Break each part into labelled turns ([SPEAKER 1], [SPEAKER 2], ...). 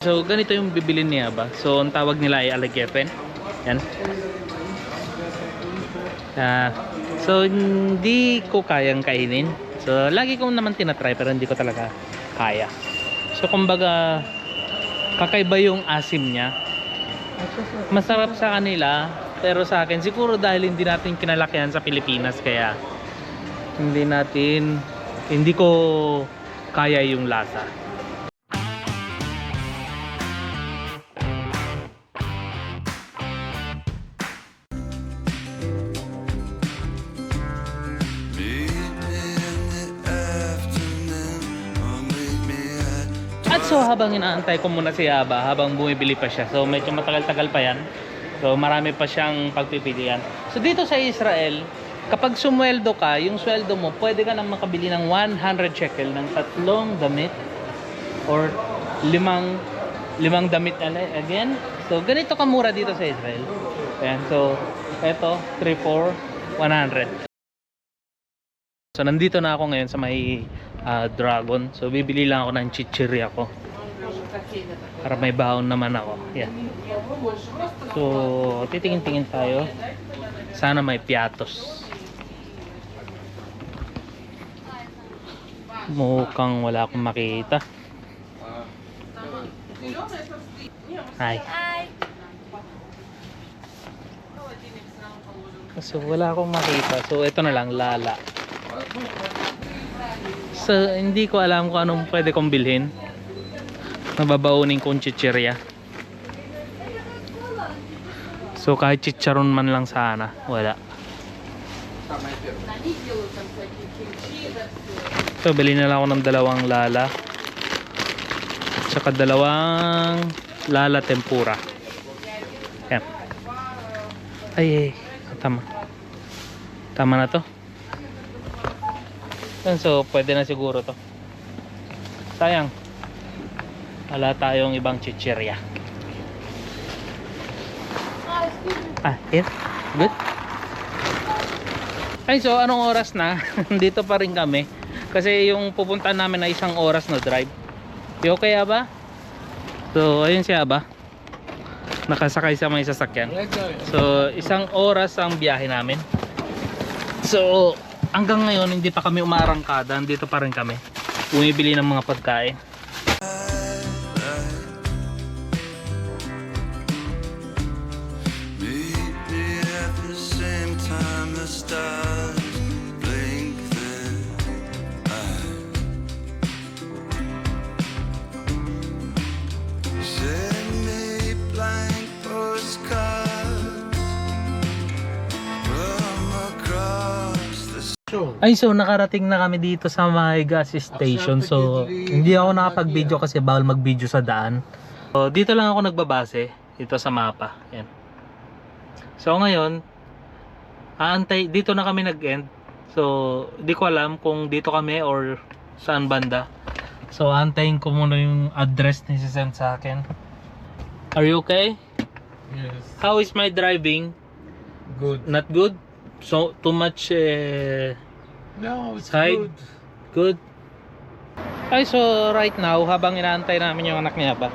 [SPEAKER 1] So ganito yung bibilin niya ba? So ang tawag nila ay alagepen. Yan. So hindi ko kayang kainin. So lagi ko naman tinatry pero hindi ko talaga kaya. So kumbaga kakaiba yung asim niya. Masarap sa kanila pero sa akin siguro dahil hindi natin kinalakihan sa Pilipinas kaya hindi ko kaya yung lasa. At so habang inaantay ko muna si Aba, habang bumibili pa siya, so medyo matagal-tagal pa yan, so marami pa siyang pagpipilian. So dito sa Israel, kapag sumweldo ka, yung sweldo mo, pwede ka nang makabili ng 100 shekel ng 3 damit or 5 damit again. So ganito kamura dito sa Israel. Ayan, so eto 3, 4, 100. So nandito na ako ngayon sa may Dragon. So bibili lang ako ng chichirya ko para may baon naman ako. Yan. So titingin-tingin tayo. Sana may piatos. Mukhang wala akong makita. Hi. So wala akong makita. So ito na lang, lala. So hindi ko alam kung anong pwede kong bilhin. Nababaunin kong chichirya. So kahit chicharon man lang sana, wala. So bili na lang ako ng 2 lala. Tsaka 2 lala tempura. Yan. Ay, tama. Tama na to. So pwede na siguro to. Sayang wala tayong ibang chichirya. Here. Good. Ay, so anong oras na? Dito pa rin kami kasi yung pupunta namin na 1 oras na drive. You okay, Aba? So ayun si Aba, nakasakay sa may sasakyan. So 1 oras ang biyahe namin. So hanggang ngayon hindi pa kami umaarangkada, dito pa rin kami bumibili ng mga pagkain. Ay, so nakarating na kami dito sa may gas station. So hindi ako nakapag-video kasi bawal mag-video sa daan. So dito lang ako nagbabase dito sa mapa. Yan. So ngayon aantay, dito na kami nag-end. So di ko alam kung dito kami or saan banda. So antayin ko muna yung address na sisend sa akin. Are you okay?
[SPEAKER 2] Yes.
[SPEAKER 1] How is my driving?
[SPEAKER 2] Good.
[SPEAKER 1] Not good? So too much
[SPEAKER 2] No, it's
[SPEAKER 1] side?
[SPEAKER 2] good.
[SPEAKER 1] Good. Ay, so right now habang inaantay namin yung anak ni Aba,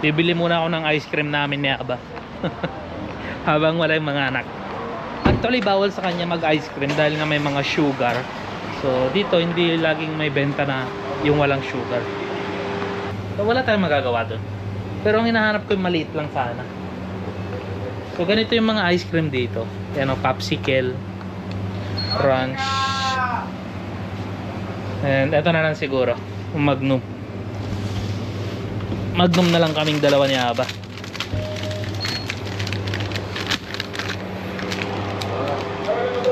[SPEAKER 1] bibili muna ako ng ice cream namin ni Aba. Habang wala yung mga anak. Actually bawal sa kanya mag ice cream dahil nga may mga sugar. So dito hindi laging may benta na yung walang sugar. So wala tayong magagawa doon. Pero ang hinahanap ko yung maliit lang sana. So ganito yung mga ice cream dito. Yan o, popsicle, crunch, and eto na lang siguro Magnum. Magnum na lang kaming 2 ni Aba.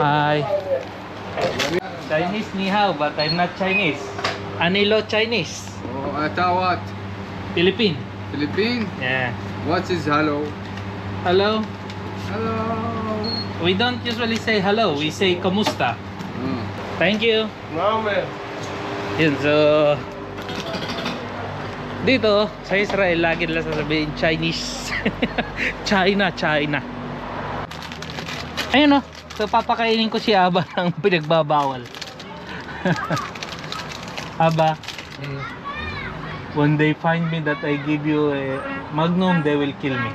[SPEAKER 1] Hi. Chinese ni hao, but I'm not Chinese. Anilo Chinese.
[SPEAKER 2] Oh, what?
[SPEAKER 1] Philippine.
[SPEAKER 2] Philippine?
[SPEAKER 1] Yeah.
[SPEAKER 2] What is hello?
[SPEAKER 1] Hello.
[SPEAKER 2] Hello.
[SPEAKER 1] We don't usually say hello, we say kamusta. Thank you.
[SPEAKER 2] No, man.
[SPEAKER 1] Yun, so dito sa Israel lagi nila sasabihin Chinese. China. Ayun o, so papakainin ko si Aba ng pinagbabawal. Aba, When they find me that I give you a Magnum, they will kill me.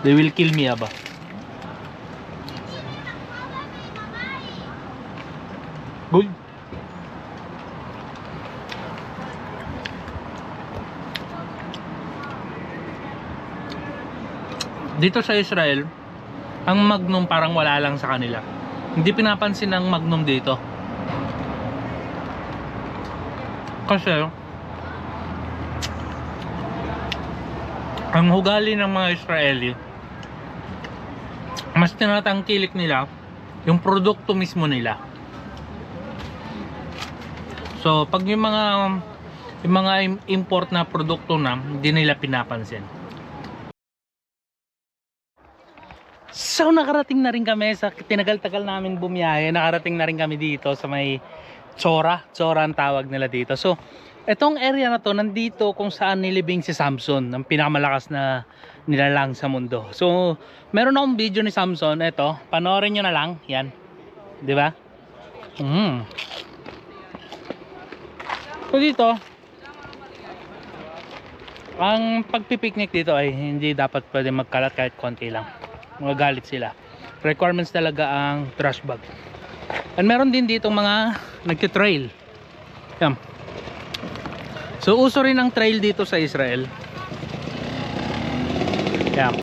[SPEAKER 1] They will kill me, Aba. Good. Dito sa Israel, ang Magnum parang wala lang sa kanila. Hindi pinapansin ang Magnum dito. Kasi ang ugali ng mga Israeli, mas tinatangkilik nila yung produkto mismo nila. So pag yung mga import na produkto na, hindi nila pinapansin. So nakarating na rin kami sa tinagal-tagal namin bumiyahe. Nakarating na rin kami dito sa may Chora ang tawag nila dito. So etong area na to, nandito kung saan nilibing si Samson, ang pinakamalakas na nilalang sa mundo. So meron akong video ni Samson. Ito, panoorin nyo na lang. Yan, di ba? So dito, ang pagpipiknik dito ay hindi dapat pwede magkalat kahit konti lang. Magagalit sila. Requirements talaga ang trash bag. And meron din dito mga nagtitrail. Yan. So uso rin ang trail dito sa Israel. Yan.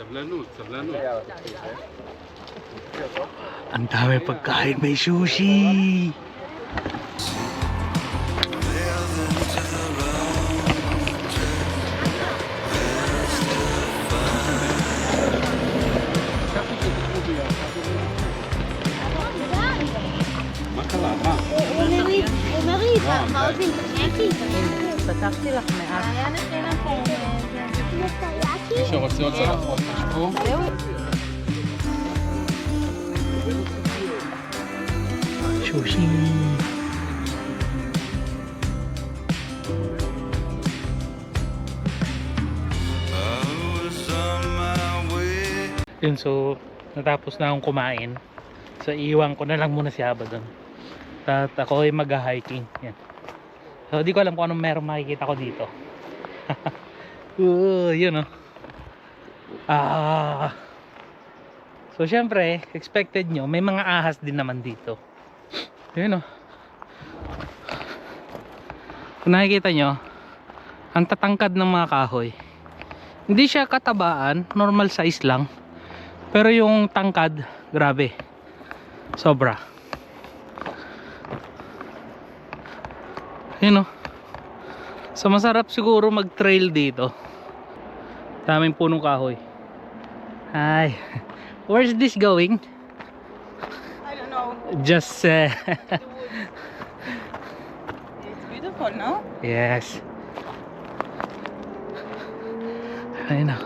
[SPEAKER 1] Ang dami pagkain, may sushi. פתחתי לך מעט.
[SPEAKER 2] מי שרוצה עוד צלחות, יש פה.
[SPEAKER 1] שושי. Yun, so natapos na akong kumain. So iiwan ko na lang muna si Aba doon. At ako ay mag-hiking. Yan. So di ko alam kung anong meron makikita ko dito. Yun oh. So syempre, expected nyo, may mga ahas din naman dito. Yun oh. Kung nakikita nyo, ang tatangkad ng mga kahoy. Hindi siya katabaan, normal size lang. Pero yung tangkad, grabe. Sobra. Yun o. So masarap siguro mag-trail dito. Daming punong kahoy. Hi. Where's this going?
[SPEAKER 3] I don't know.
[SPEAKER 1] Just
[SPEAKER 3] It's beautiful, no?
[SPEAKER 1] yes. Ayun o.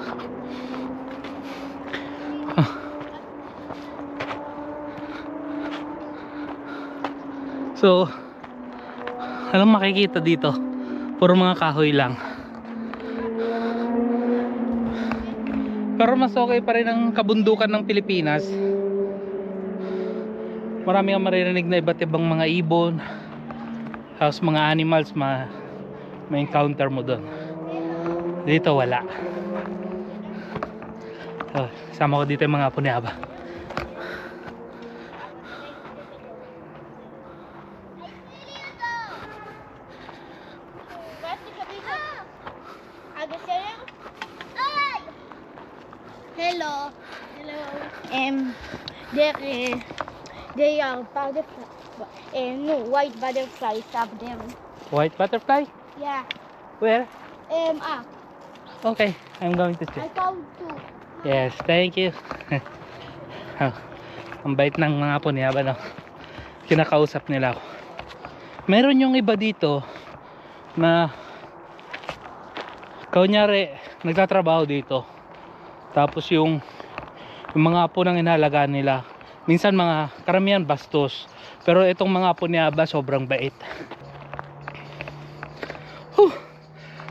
[SPEAKER 1] So alam makikita dito, puro mga kahoy lang. Pero mas okay pa rin ang kabundukan ng Pilipinas. Marami kang maririnig na iba't ibang mga ibon, tapos mga animals may encounter mo doon. Dito wala. So, sama ko dito yung mga apo ni Aba.
[SPEAKER 4] Hello. Hello. They are butterflies. No, white butterflies up there.
[SPEAKER 1] White butterfly?
[SPEAKER 4] Yeah.
[SPEAKER 1] Where?
[SPEAKER 4] Up.
[SPEAKER 1] Okay, I'm going to
[SPEAKER 4] I
[SPEAKER 1] check.
[SPEAKER 4] found two.
[SPEAKER 1] Yes, thank you. Ang bait ng mga apo ni Aba, no? Kinakausap nila ako. Meron yung iba dito na kunyari nagtatrabaho dito. Tapos yung mga apo nang inalagaan nila, minsan mga karamihan bastos. Pero itong mga apo ni Aba sobrang bait.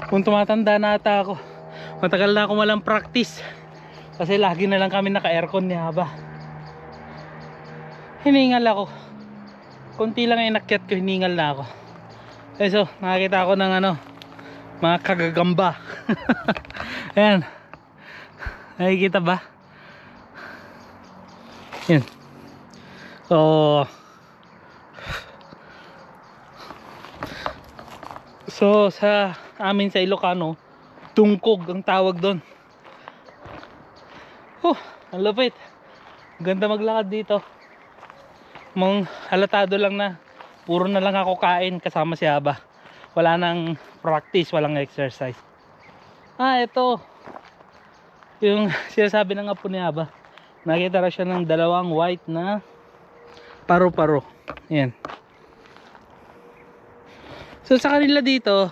[SPEAKER 1] Kung tumatanda na ata ako, matagal na ako walang practice. Kasi lagi na lang kami naka-aircon ni Aba. Hiningal ako. Kunti lang inakyat ko, hiningal na ako. So nakakita ako ng ano, mga kagagamba. Ayan, nakikita ba? Yan. So sa amin sa Ilocano, tungkog ang tawag doon. Ang lupit. Ganda maglakad dito. Halatado lang na puro na lang ako kain kasama si Aba. Wala nang practice, walang exercise. Ito yung sinasabi ng apo ni Aba. Nakita na siya ng dalawang white na paru-paro. Yan. So sa kanila dito,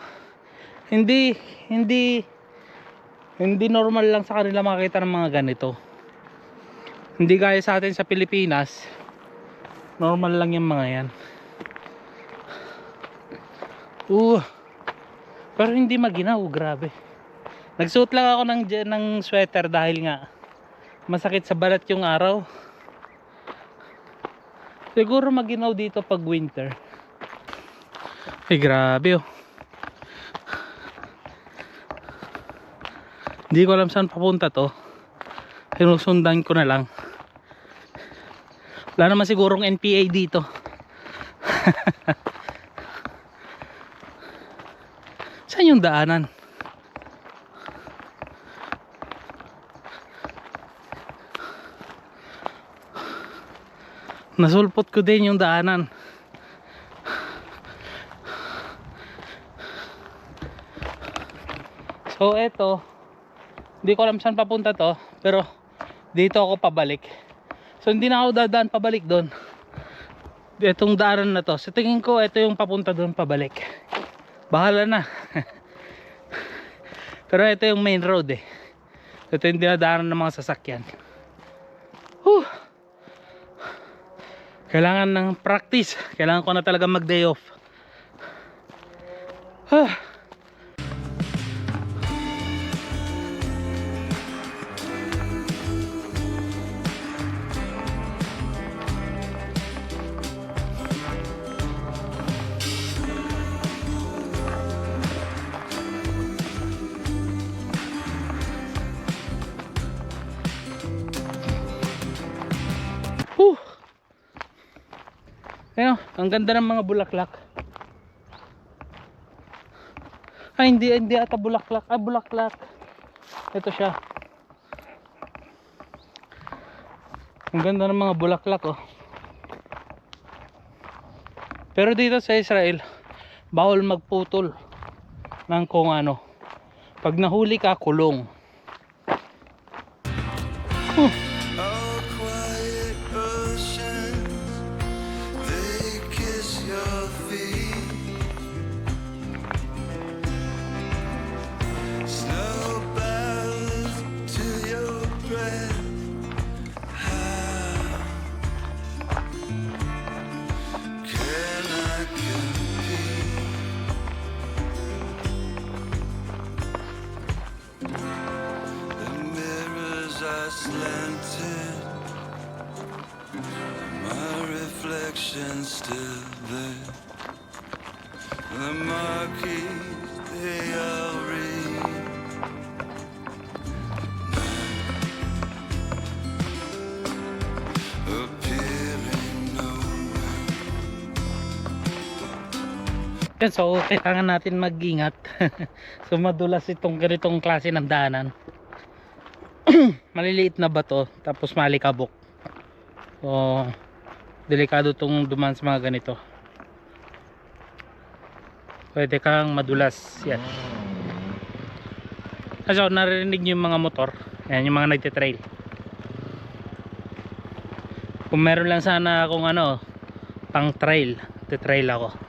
[SPEAKER 1] hindi normal lang sa kanila makakita ng mga ganito. Hindi gaya sa atin sa Pilipinas, normal lang yung mga yan. Pero hindi maginaw, grabe. Nagsuot lang ako ng sweater dahil nga masakit sa balat yung araw. Siguro maginaw dito pag winter. Grabe. Hindi ko alam saan papunta to. Sinusundan ko na lang. Wala naman sigurong NPA dito. Saan yung daanan? Nasulpot ko din yung daanan. So eto, hindi ko alam saan papunta to, pero dito ako pabalik. So hindi na ako dadaan pabalik doon. Itong daanan na to, sa tingin ko ito yung papunta doon pabalik. Bahala na. Pero ito yung main road eh. Ito yung dinadaanan ng mga sasakyan. Kailangan ng practice. Kailangan ko na talaga mag day off. Ayun, ang ganda ng mga bulaklak. Hindi ata bulaklak. Bulaklak. Ito siya. Ang ganda ng mga bulaklak oh. Pero dito sa Israel, bawal magputol ng kung ano. Pag nahuli ka, kulong.
[SPEAKER 5] Slanted, my reflection still there. The marquees they all read. Appearing nowhere.
[SPEAKER 1] Yan, so kailangan natin mag-ingat. So madulas itong ganitong klase ng daanan. Maliliit na bato tapos malikabok. So delikado tong dumaan sa mga ganito. Pwede kang madulas. Yan. So naririnig nyo yung mga motor. Yan yung mga nagtitrail. Kung meron lang sana akong ano pang trail, titrail ako.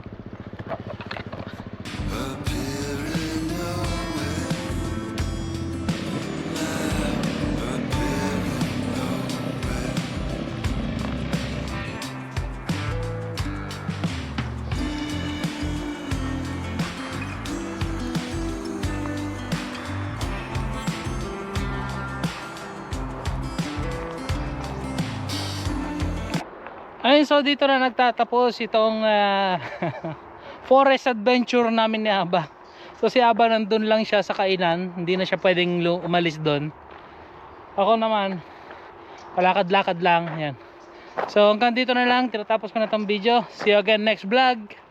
[SPEAKER 1] Ayun, so dito na nagtatapos itong forest adventure namin ni Aba. So si Aba nandun lang siya sa kainan, hindi na siya pwedeng umalis doon. Ako naman, palakad-lakad lang. Ayan. So hanggang dito na lang, tinatapos ko na tong video. See you again next vlog.